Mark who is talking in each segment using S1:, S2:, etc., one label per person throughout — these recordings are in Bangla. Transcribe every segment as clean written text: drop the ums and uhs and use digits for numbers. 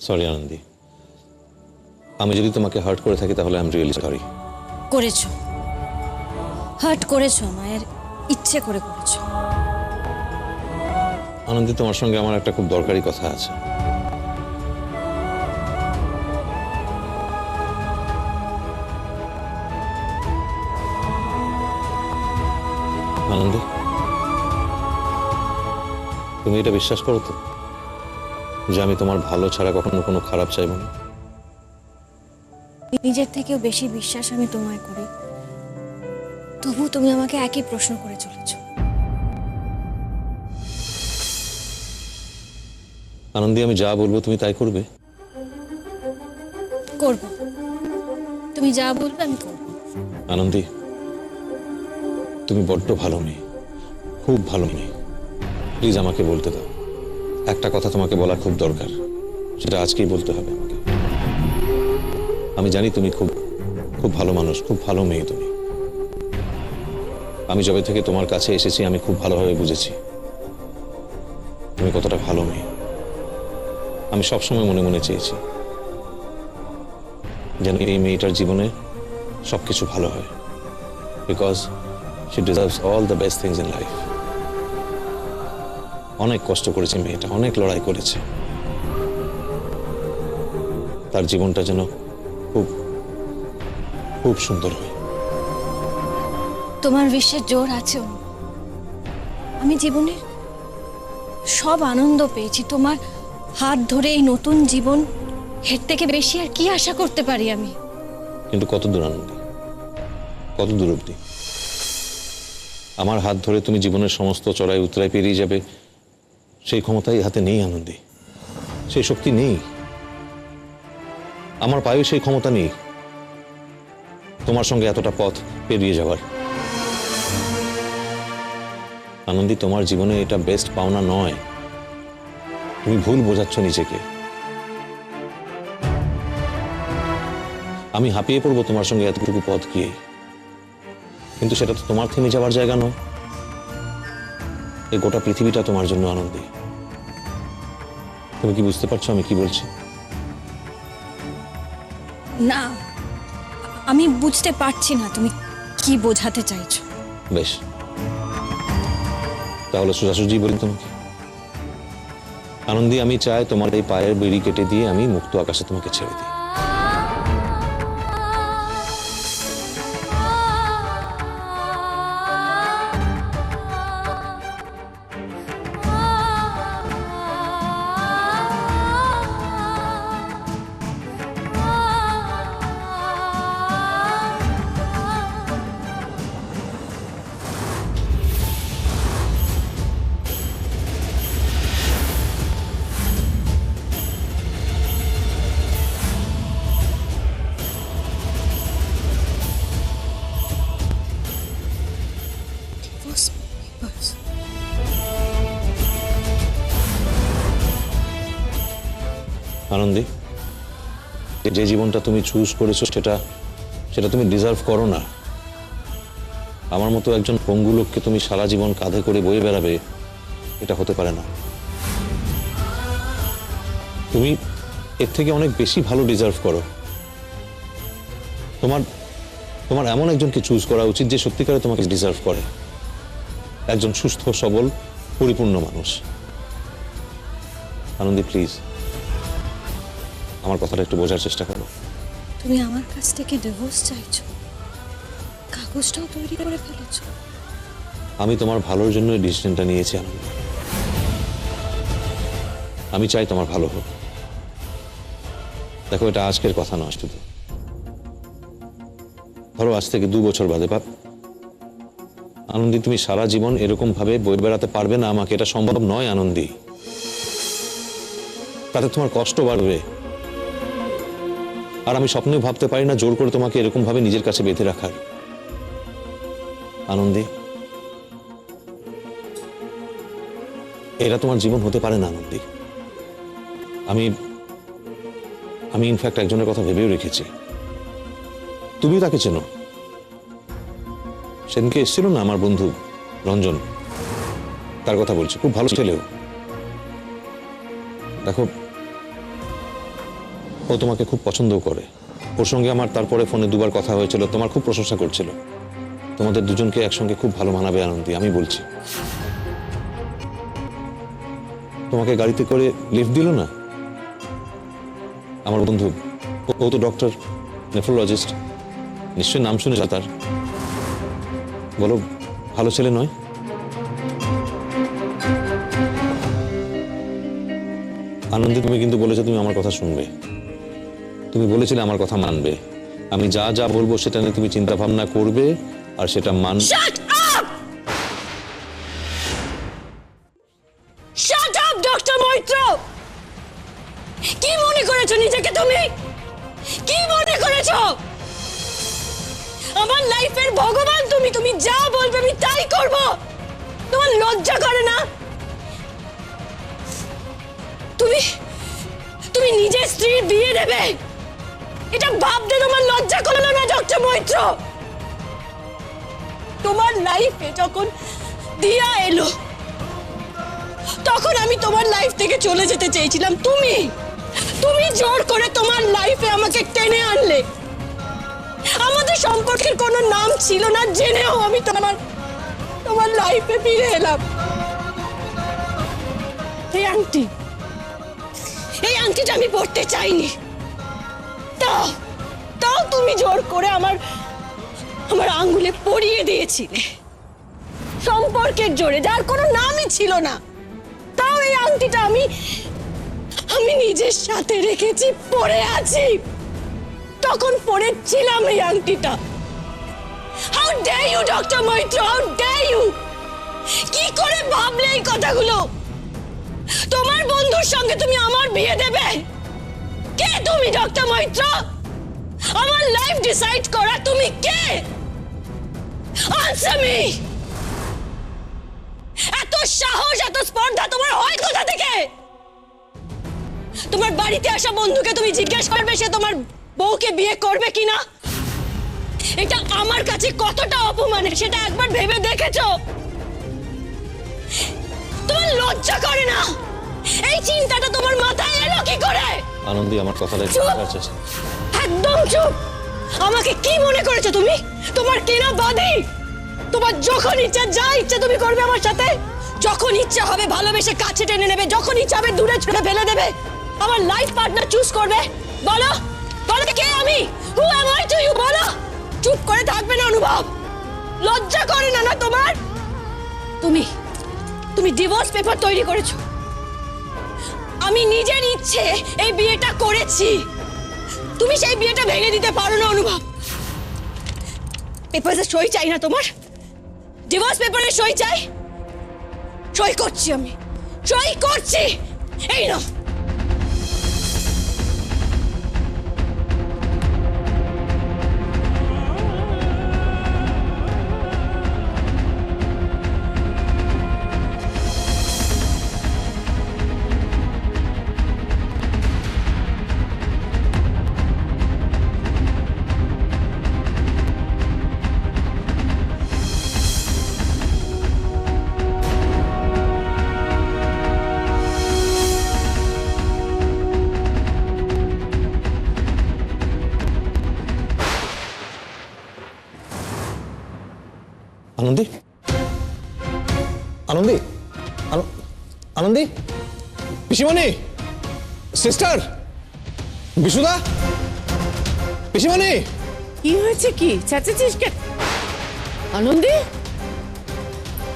S1: সরি আনন্দী, আমি যদি তোমাকে হার্ট করে থাকি তাহলে আই এম রিয়েলি সরি।
S2: করেছো, হার্ট করেছো, মায়ের ইচ্ছে করে করেছো।
S1: আনন্দী, তোমার সঙ্গে আমার একটা খুব দরকারি কথা আছে। আনন্দী, তুমি এটা বিশ্বাস করো তো যে আমি তোমার ভালো ছাড়া কখনো কোনো খারাপ চাইব না?
S2: নিজের থেকেও বেশি বিশ্বাস আমি তোমায় করি, তবু তুমি আমাকে একই প্রশ্ন করে চলেছো।
S1: আনন্দী, আমি যা বলবো তুমি তাই করবে?
S2: করব, তুমি যা বলবে আমি করব।
S1: আনন্দী, তুমি বড্ড ভালো মেয়ে, খুব ভালো মেয়ে। প্লিজ আমাকে বলতে দাও। একটা কথা তোমাকে বলা খুব দরকার, সেটা আজকেই বলতে হবে আমাকে। আমি জানি তুমি খুব খুব ভালো মানুষ, খুব ভালো মেয়ে তুমি। আমি যবে থেকে তোমার কাছে এসেছি আমি খুব ভালোভাবে বুঝেছি তুমি কতটা ভালো মেয়ে। আমি সবসময় মনে মনে চেয়েছি যেন এই মেয়েটার জীবনে সবকিছু ভালো হয়, because she deserves all the best things in life. অনেক কষ্ট করেছে মেয়েটা, অনেক লড়াই করেছে। তার জীবনটা যেন খুব খুব সুন্দর হয়।
S2: তোমার বিশ্বের জোর আছে অনু। আমি জীবনের সব আনন্দ পেয়েছি তোমার হাত ধরে। এই নতুন জীবন, এর থেকে বেশি আর কি আশা করতে পারি আমি?
S1: কিন্তু কত দূর আনন্দী, কত দূর অব্দি? আমার হাত ধরে তুমি জীবনের সমস্ত চড়াই উতরাই পেরিয়ে যাবে, সেই ক্ষমতাই হাতে নেই আনন্দী, সেই শক্তি নেই। আমার পায়েও সেই ক্ষমতা নেই তোমার সঙ্গে এতটা পথ পেরিয়ে যাওয়ার। আনন্দী, তোমার জীবনে এটা বেস্ট পাওনা নয়, তুমি ভুল বোঝাচ্ছ নিজেকে। আমি হাঁপিয়ে পড়বো তোমার সঙ্গে এতটুকু পথ গিয়ে, কিন্তু সেটা তো তোমার থেমে যাওয়ার জায়গা নয়। এই গোটা পৃথিবীটা তোমার জন্য আনন্দী। তুমি কি বুঝতে পারছো আমি কি বলছি?
S2: না, আমি বুঝতে পারছি না তুমি কি বোঝাতে চাইছো।
S1: বেশ, তাহলে সোজাসুজি বলি তোমাকে। আনন্দী, আমি চাই তোমার এই পায়ের বেড়ি কেটে দিয়ে আমি মুক্ত আকাশে তোমাকে ছেড়ে দিই। আনন্দী, যে জীবনটা তুমি চুজ করেছো সেটা সেটা তুমি ডিজার্ভ করো না। আমার মতো একজন পঙ্গু লোককে তুমি সারা জীবন কাঁধে করে বয়ে বেড়াবে, এটা হতে পারে না। তুমি এর থেকে অনেক বেশি ভালো ডিজার্ভ করো। তোমার তোমার এমন একজনকে চুজ করা উচিত যে সত্যিকারে তোমাকে ডিজার্ভ করে, একজন সুস্থ সবল পরিপূর্ণ মানুষ। আনন্দী, প্লিজ আমার কথাটা একটু বোঝার চেষ্টা করো।
S2: তুমি আমার কাছ থেকে ডিভোর্স চাইছো, কাগজটাও তৈরি করে ফেলেছো।
S1: আমি তোমার ভালোর জন্য এই ডিসিশনটা নিয়েছি আনন্দ। আমি চাই তোমার ভালো হোক। দেখো, এটা আজকের কথা নয়, শুধু ধরো আজ থেকে 2 বছর বাদে বা আনন্দী, তুমি সারা জীবন এরকম ভাবে বয়ে বেড়াতে পারবে না আমাকে, এটা সম্ভব নয় আনন্দী। তাতে তোমার কষ্ট বাড়বে। আর আমি স্বপ্নেও ভাবতে পারি না জোর করে তোমাকে এরকম ভাবে নিজের কাছে বেঁধে রাখার। আনন্দী, এটা তোমার জীবন হতে পারে না আনন্দী। আমি আমি ইনফ্যাক্ট একজনের কথা ভেবেও রেখেছি, তুমিও তাকে চেনো। সেদিনকে এসেছিল না আমার বন্ধু রঞ্জন, তার কথা বলছি, খুব ভালো ছেলেও। দেখো, ও তোমাকে খুব পছন্দও করে। ওর সঙ্গে আমার তারপরে ফোনে দুবার কথা হয়েছিল, তোমার খুব প্রশংসা করছিল। তোমাদের দুজনকে একসঙ্গে খুব ভালো মানাবে আনন্দী, আমি বলছি। তোমাকে গাড়িতে করে লিফট দিল না আমার বন্ধু? ও তো ডক্টর, নেফ্রোলজিস্ট, নিশ্চয়ই নাম শুনেছ তার। বলো, ভালো ছেলে নয়? আনন্দী, তুমি কিন্তু বলেছো তুমি আমার কথা শুনবে, তুমি বলেছিলে আমার কথা মানবে। আমি যা যা বলবো সেটা নিয়ে তুমি চিন্তা ভাবনা করবে আর সেটা মানবে।
S2: Shut up! Shut up, doctor Maitra! কি মনে করেছো নিজেকে তুমি? কি মনে করেছো? আমার লাইফের ভগবান তুমি, তুমি যা বলবে আমি তাই করব। তোমার লজ্জা করে না? তুমি তুমি নিজের স্ত্রীর বিয়ে দেবে, এটা ভাবতে তোমার লজ্জা করলো না ডক্টর মৈত্র? তোমার লাইফে যখন দিয়া এলো তখন আমি তোমার লাইফ থেকে চলে যেতে চেয়েছিলাম। তুমি তুমি জোর করে তোমার লাইফে আমাকে টেনে আনলে। আমাদের সম্পর্কের কোনো নাম ছিল না জেনেও আমি তোমার লাইফে ফিরে এলাম। এই আংটিটা আমি পড়তে চাইনি, তাও তুমি জোর করে আমার আঙ্গুলে পরিয়ে দিয়েছিলে। সম্পর্কের জোরে, যার কোনো নামই ছিল না, তাও এই আংটিটা আমি নিজের সাথে রেখেছি, পরে আছি। তখন পরেছিলাম এই আংটিটা। How dare you doctor Maitra, how dare you! কি করে ভাবলে এই কথাগুলো? তোমার বন্ধুর সঙ্গে তুমি আমার বিয়ে দেবে? কে তুমি ডক্টর মৈত্র? আমার লাইফ ডিসাইড করা তুমি কে? Answer me! এত সাহস, এত স্পর্ধা তোমার হয় কোথা থেকে? তোমার বাড়িতে আসা বন্ধুকে তুমি জিজ্ঞেস করবে সে তোমার বউকে বিয়ে করবে কিনা? এটা আমার কাছে কতটা অপমানের সেটা একবার ভেবে দেখেছো? তোমার লজ্জা করে না? এই চিন্তাটা তোমার মাথায় এলো কি করে?
S1: আনন্দী, আমার কথাটা
S2: একদম চুপ! আমাকে কি মনে করেছো তুমি? তোমার কেনা বাদী? তোমার যখন ইচ্ছা যা ইচ্ছা তুমি করবে আমার সাথে। যখন ইচ্ছা হবে ভালোবেসে কাছে টেনে নেবে, যখন ইচ্ছা হবে দূরে ছুঁড়ে ফেলে দেবে। আমার লাইফ পার্টনার চুজ করবে। বলো বলো কে আমি? হু অ্যাম আই টু ইউ? বলো। চুপ করে থাকবে না অনুভব? লজ্জা করে না তোমার? তুমি ডিভোর্স পেপার তৈরি করেছো। আমি নিজের ইচ্ছে এই বিয়েটা করেছি। তুমি সেই বিয়েটা ভেঙে দিতে পারো না অনুভব। পেপারে সই চাই না তোমার? ডিভোর্স পেপারে সই চাই? সই করছি, আমি সই করছি। এই নাও।
S1: আনন্দী, আনন্দী, আনন্দী, পিসিমণি, সিস্টার, বিশুদা, পিসিমণি।
S3: কি হয়েছে? কি চেঁচাচ্ছিস কেন? আনন্দী,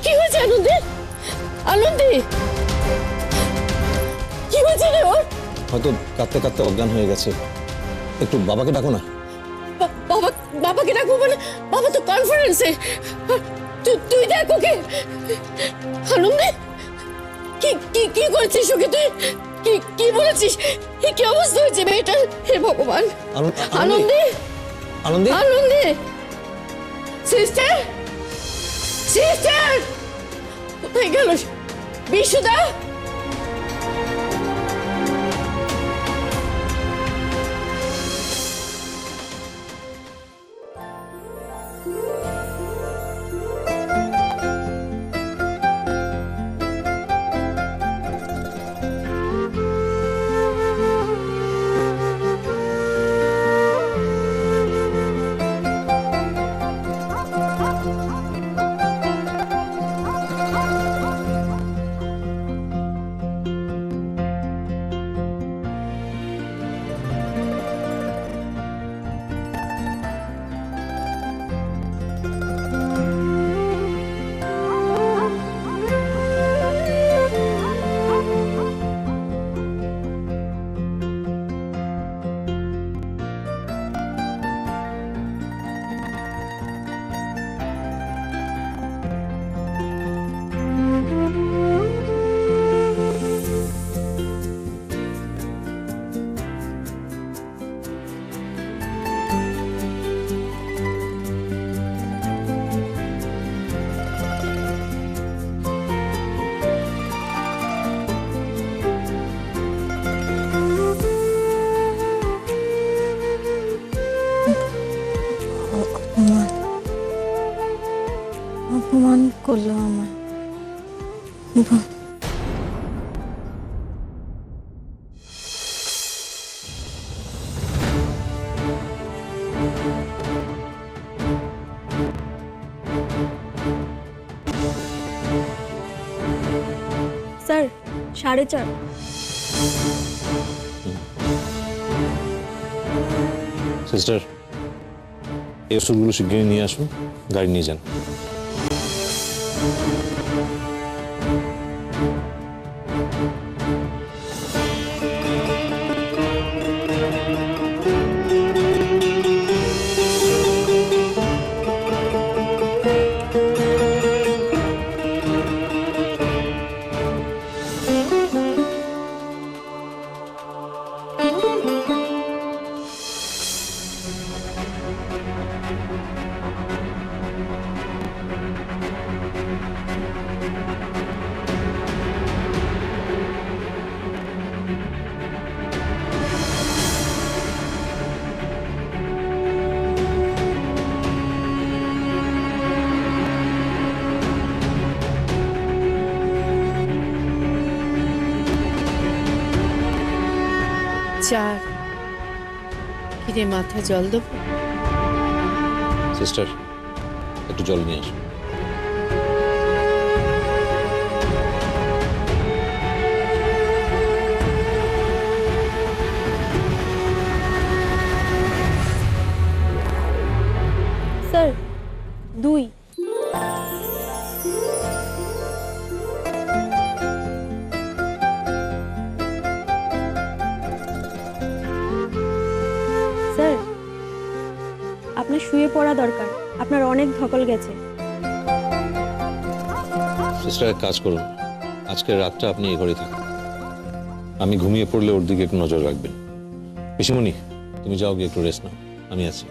S3: কি হয়েছে আনন্দী? আনন্দী, কি হয়েছে রে ওর?
S1: হয়তো কাঁদতে কাঁদতে অজ্ঞান হয়ে গেছে। একটু বাবাকে ডাকো না।
S3: বাবাকে ডাকবো মানে? বাবা তো কনফারেন্সে। তুই দেখ ওকে। আনন্দী, কি করছিস ওকে তুই? কি বলেছিস? কি অবস্থা হয়েছে মেয়েটার? হে ভগবান! আনন্দী,
S1: আনন্দী,
S3: আনন্দী, সিস্টার, সিস্টার, কোথায় গেল বিশুদা?
S4: করলো আমার স্যার 4:30।
S1: সিস্টার, এই ওষুধগুলো শিগগিরই নিয়ে আসুন, গাড়ি নিয়ে যান।
S3: চার কিরে মাথা জল দেবো?
S1: সিস্টার, একটু জল নিয়ে আসুন।
S4: স্যার 2। স্যার আপনার শুয়ে পড়া দরকার, আপনার অনেক ধকল গেছে।
S1: সিস্টার, এক কাজ করুন, আজকের রাতটা আপনি এ ঘরে থাকুন, আমি ঘুমিয়ে পড়লে ওর দিকে একটু নজর রাখবেন। পিসিমণি, তুমি যাও গিয়ে একটু রেস্ট নাও, আমি আছি।